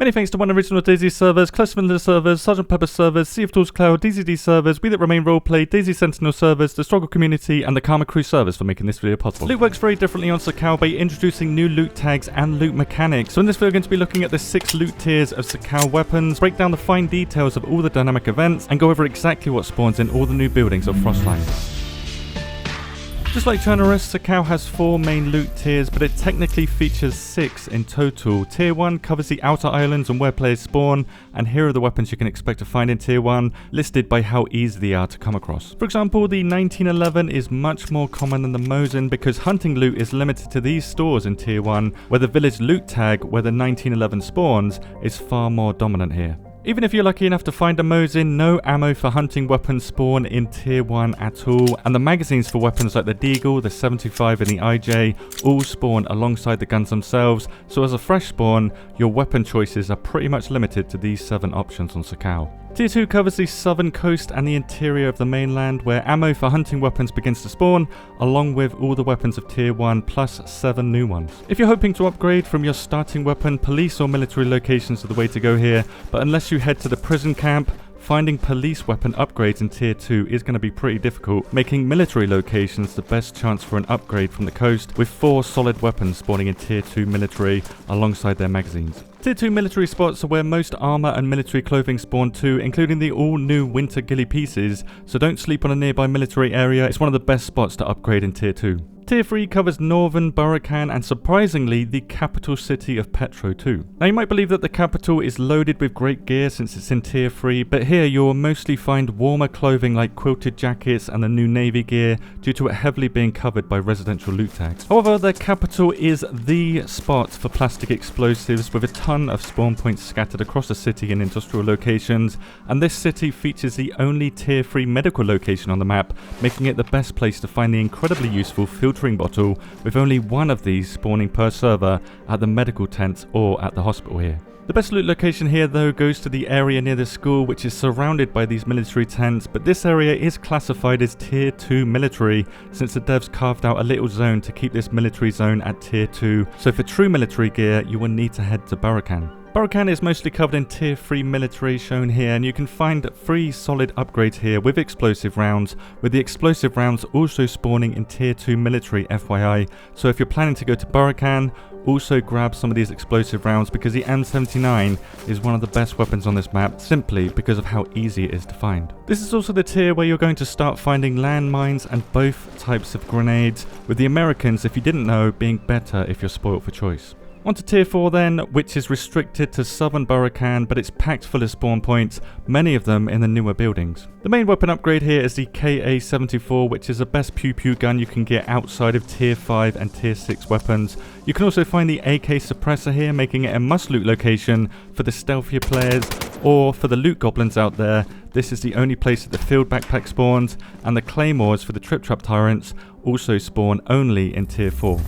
Many thanks to one original DayZ servers, Close Vanilla servers, Sgt. Pepper servers, Sea of Tools Cloud, DZD servers, We That Remain Roleplay, DayZ Sentinel servers, the Struggle community, and the Karma Crew servers for making this video possible. Loot works very differently on Sakhal by introducing new loot tags and loot mechanics. So in this video we're going to be looking at the 6 loot tiers of Sakhal weapons, break down the fine details of all the dynamic events, and go over exactly what spawns in all the new buildings of Frostline. Just like Chernarus, Sakhal has 4 main loot tiers, but it technically features 6 in total. Tier 1 covers the outer islands and where players spawn, and here are the weapons you can expect to find in Tier 1, listed by how easy they are to come across. For example, the 1911 is much more common than the Mosin because hunting loot is limited to these stores in Tier 1, where the village loot tag where the 1911 spawns is far more dominant here. Even if you're lucky enough to find a Mosin, no ammo for hunting weapons spawn in Tier 1 at all, and the magazines for weapons like the Deagle, the 75 and the IJ all spawn alongside the guns themselves, so as a fresh spawn, your weapon choices are pretty much limited to these 7 options on Sakhal. Tier 2 covers the southern coast and the interior of the mainland, where ammo for hunting weapons begins to spawn, along with all the weapons of Tier 1 plus 7 new ones. If you're hoping to upgrade from your starting weapon, police or military locations are the way to go here, but unless you head to the prison camp, finding police weapon upgrades in Tier 2 is going to be pretty difficult, making military locations the best chance for an upgrade from the coast, with 4 solid weapons spawning in Tier 2 military alongside their magazines. Tier 2 military spots are where most armor and military clothing spawn too, including the all-new winter ghillie pieces, so don't sleep on a nearby military area. It's one of the best spots to upgrade in Tier 2. Tier 3 covers northern Barakan and surprisingly the capital city of Petro too. Now you might believe that the capital is loaded with great gear since it's in Tier 3, but here you'll mostly find warmer clothing like quilted jackets and the new navy gear due to it heavily being covered by residential loot tags. However, the capital is the spot for plastic explosives with a ton of spawn points scattered across the city in industrial locations, and this city features the only Tier 3 medical location on the map, making it the best place to find the incredibly useful filtering bottle, with only 1 of these spawning per server at the medical tent or at the hospital here. The best loot location here though goes to the area near the school, which is surrounded by these military tents, but this area is classified as Tier 2 military since the devs carved out a little zone to keep this military zone at Tier 2, so for true military gear you will need to head to Barakan. Barakan is mostly covered in Tier 3 military shown here, and you can find 3 solid upgrades here with explosive rounds, with the explosive rounds also spawning in Tier 2 military FYI, so if you're planning to go to Barakan, also grab some of these explosive rounds because the M79 is one of the best weapons on this map simply because of how easy it is to find. This is also the tier where you're going to start finding landmines and both types of grenades, with the Americans, if you didn't know, being better if you're spoiled for choice. On to Tier 4 then, which is restricted to southern Barakan, but it's packed full of spawn points, many of them in the newer buildings. The main weapon upgrade here is the KA-74, which is the best pew-pew gun you can get outside of Tier 5 and Tier 6 weapons. You can also find the AK suppressor here, making it a must-loot location for the stealthier players, or for the loot goblins out there. This is the only place that the field backpack spawns, and the claymores for the trip-trap tyrants also spawn only in Tier 4.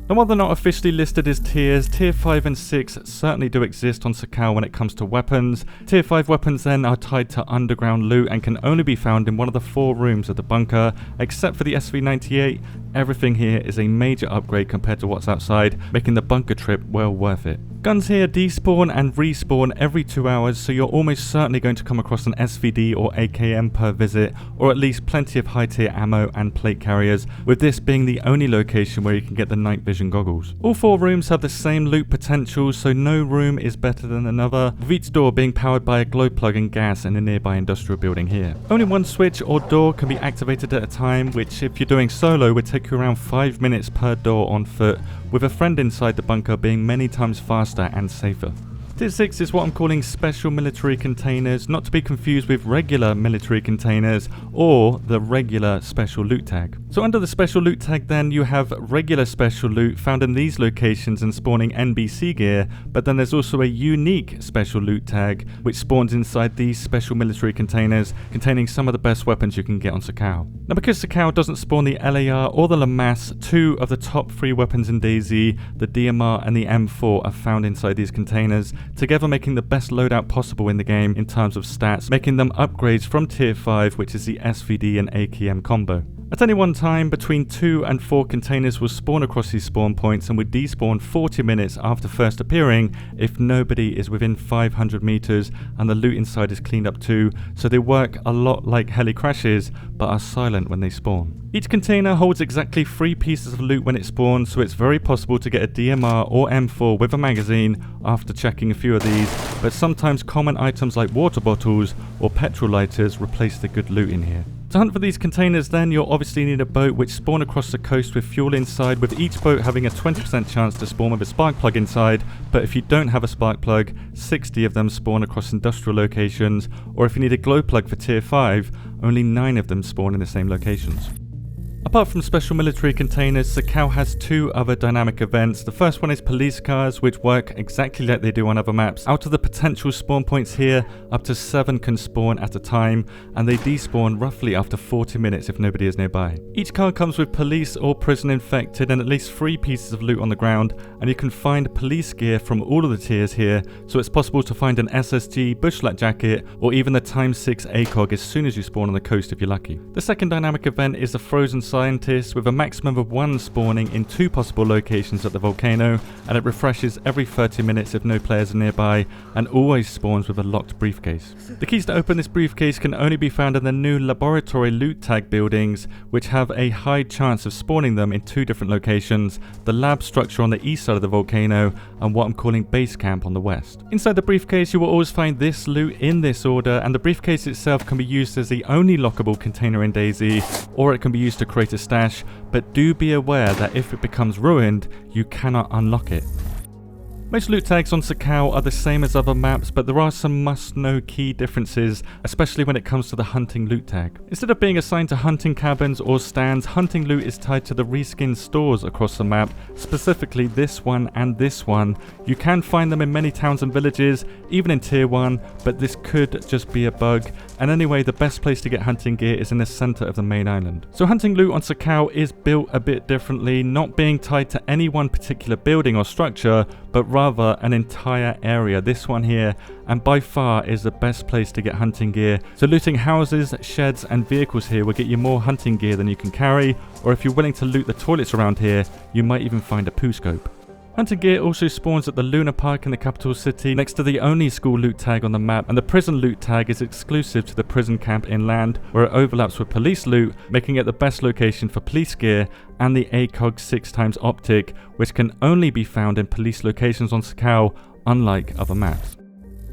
And while they're not officially listed as tiers, Tier 5 and 6 certainly do exist on Sakhal when it comes to weapons. Tier 5 weapons then are tied to underground loot and can only be found in one of the 4 rooms of the bunker. Except for the SV98, everything here is a major upgrade compared to what's outside, making the bunker trip well worth it. Guns here despawn and respawn every 2 hours, so you're almost certainly going to come across an SVD or AKM per visit, or at least plenty of high tier ammo and plate carriers, with this being the only location where you can get the night vision goggles. All 4 rooms have the same loot potential, so no room is better than another, with each door being powered by a glow plug and gas in a nearby industrial building here. Only 1 switch or door can be activated at a time, which if you're doing solo would take you around 5 minutes per door on foot, with a friend inside the bunker being many times faster and safer. Tier 6 is what I'm calling special military containers, not to be confused with regular military containers or the regular special loot tag. So under the special loot tag then you have regular special loot found in these locations and spawning NBC gear, but then there's also a unique special loot tag which spawns inside these special military containers containing some of the best weapons you can get on Sakhal. Now because Sakhal doesn't spawn the LAR or the Lamas, 2 of the top 3 weapons in DayZ, the DMR and the M4, are found inside these containers, together making the best loadout possible in the game in terms of stats, making them upgrades from Tier 5, which is the SVD and AKM combo. At any one time, between 2 and 4 containers will spawn across these spawn points and will despawn 40 minutes after first appearing if nobody is within 500 meters and the loot inside is cleaned up too, so they work a lot like heli crashes but are silent when they spawn. Each container holds exactly 3 pieces of loot when it spawns, so it's very possible to get a DMR or M4 with a magazine after checking a few of these, but sometimes common items like water bottles or petrol lighters replace the good loot in here. To hunt for these containers then, you'll obviously need a boat which spawn across the coast with fuel inside, with each boat having a 20% chance to spawn with a spark plug inside, but if you don't have a spark plug, 60 of them spawn across industrial locations, or if you need a glow plug for tier 5, only 9 of them spawn in the same locations. Apart from special military containers, Sakhal has 2 other dynamic events. The first one is police cars, which work exactly like they do on other maps. Out of the potential spawn points here, up to 7 can spawn at a time, and they despawn roughly after 40 minutes if nobody is nearby. Each car comes with police or prison infected and at least 3 pieces of loot on the ground, and you can find police gear from all of the tiers here, so it's possible to find an SSG, bushlight jacket, or even the ×6 ACOG as soon as you spawn on the coast if you're lucky. The second dynamic event is the frozen scientist, with a maximum of 1 spawning in 2 possible locations at the volcano, and it refreshes every 30 minutes if no players are nearby, and always spawns with a locked briefcase. The keys to open this briefcase can only be found in the new laboratory loot tag buildings, which have a high chance of spawning them in 2 different locations, the lab structure on the east side of the volcano and what I'm calling base camp on the west. Inside the briefcase you will always find this loot in this order, and the briefcase itself can be used as the only lockable container in DayZ, or it can be used to create a stash, but do be aware that if it becomes ruined, you cannot unlock it. Most loot tags on Sakhal are the same as other maps, but there are some must-know key differences, especially when it comes to the hunting loot tag. Instead of being assigned to hunting cabins or stands, hunting loot is tied to the reskin stores across the map, specifically this one and this one. You can find them in many towns and villages, even in tier 1, but this could just be a bug, and anyway, the best place to get hunting gear is in the center of the main island. So hunting loot on Sakhal is built a bit differently, not being tied to any one particular building or structure, but rather an entire area. This one here, and by far is the best place to get hunting gear. So looting houses, sheds and vehicles here will get you more hunting gear than you can carry, or if you're willing to loot the toilets around here, you might even find a poo scope. Hunting gear also spawns at the Lunar Park in the capital city, next to the only school loot tag on the map, and the prison loot tag is exclusive to the prison camp inland, where it overlaps with police loot, making it the best location for police gear, and the ACOG 6x optic, which can only be found in police locations on Sakhal, unlike other maps.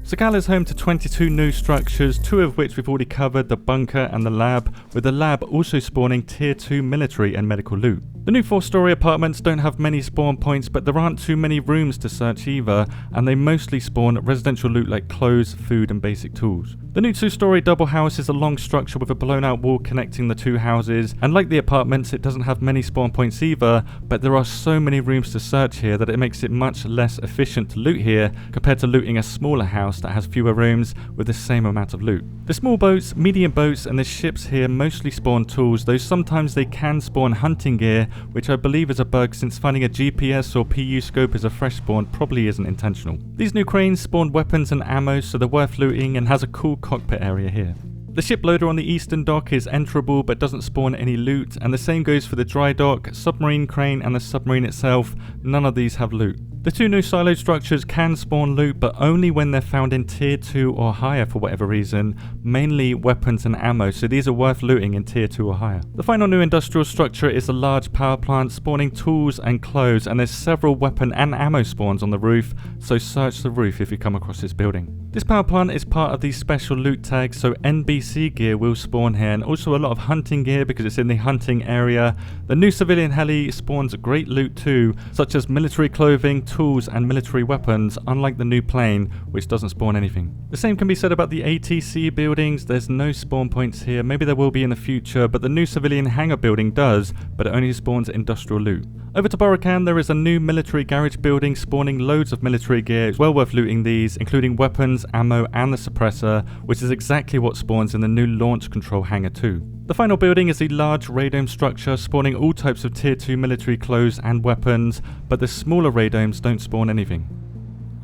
Sakhal is home to 22 new structures, 2 of which we've already covered, the bunker and the lab, with the lab also spawning tier 2 military and medical loot. The new 4-story apartments don't have many spawn points, but there aren't too many rooms to search either, and they mostly spawn residential loot like clothes, food and basic tools. The new 2-story double house is a long structure with a blown out wall connecting the 2 houses, and like the apartments it doesn't have many spawn points either, but there are so many rooms to search here that it makes it much less efficient to loot here compared to looting a smaller house that has fewer rooms with the same amount of loot. The small boats, medium boats and the ships here mostly spawn tools, though sometimes they can spawn hunting gear, which I believe is a bug since finding a GPS or PU scope as a fresh spawn probably isn't intentional. These new cranes spawn weapons and ammo, so they're worth looting and has a cool cockpit area here. The ship loader on the eastern dock is enterable but doesn't spawn any loot, and the same goes for the dry dock, submarine crane and the submarine itself. None of these have loot. The 2 new silo structures can spawn loot, but only when they're found in tier 2 or higher for whatever reason, mainly weapons and ammo, so these are worth looting in tier 2 or higher. The final new industrial structure is a large power plant spawning tools and clothes, and there's several weapon and ammo spawns on the roof, so search the roof if you come across this building. This power plant is part of these special loot tags, so NBC gear will spawn here, and also a lot of hunting gear because it's in the hunting area. The new civilian heli spawns great loot too, such as military clothing, tools and military weapons, unlike the new plane, which doesn't spawn anything. The same can be said about the ATC buildings. There's no spawn points here, maybe there will be in the future, but the new civilian hangar building does, but it only spawns industrial loot. Over to Borokan, there is a new military garage building spawning loads of military gear. It's well worth looting these, including weapons, ammo and the suppressor, which is exactly what spawns in the new launch control hangar too. The final building is a large radome structure spawning all types of tier 2 military clothes and weapons, but the smaller radomes don't spawn anything.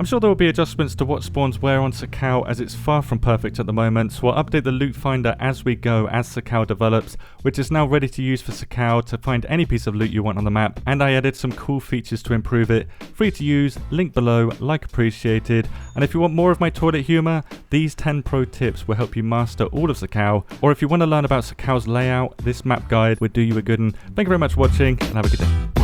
I'm sure there will be adjustments to what spawns where on Sakhal, as it's far from perfect at the moment, so I'll update the loot finder as we go as Sakhal develops, which is now ready to use for Sakhal to find any piece of loot you want on the map, and I added some cool features to improve it. Free to use, link below, like appreciated, and if you want more of my toilet humour, these 10 pro tips will help you master all of Sakhal, or if you want to learn about Sakhal's layout, this map guide would do you a good one. Thank you very much for watching, and have a good day.